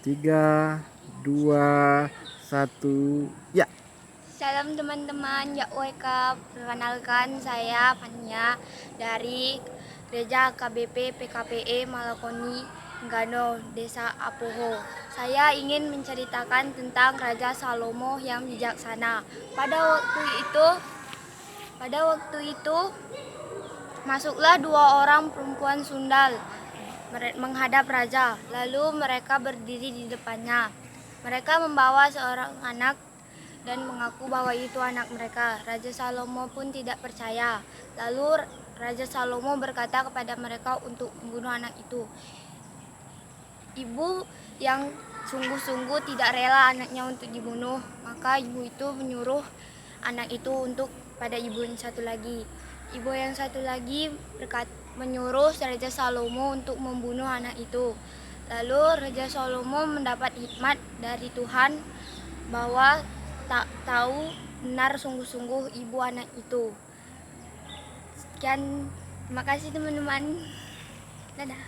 Tiga, dua, satu, ya. Salam teman-teman, ya wake. Perkenalkan saya Fania dari Gereja KBP PKPE Malakoni Gano, Desa Apoho. Saya ingin menceritakan tentang Raja Salomo yang bijaksana. Pada waktu itu masuklah dua orang perempuan sundal menghadap raja. Lalu mereka berdiri di depannya. Mereka membawa seorang anak dan mengaku bahwa itu anak mereka. Raja Salomo pun tidak percaya. Lalu Raja Salomo berkata kepada mereka untuk membunuh anak itu. Ibu yang sungguh-sungguh tidak rela anaknya untuk dibunuh, maka ibu itu menyuruh anak itu untuk pada ibu yang satu lagi. Ibu yang satu lagi menyuruh Raja Salomo untuk membunuh anak itu. Lalu Raja Salomo mendapat hikmat dari Tuhan bahwa tak tahu benar sungguh-sungguh ibu anak itu. Sekian, terima kasih teman-teman. Dadah.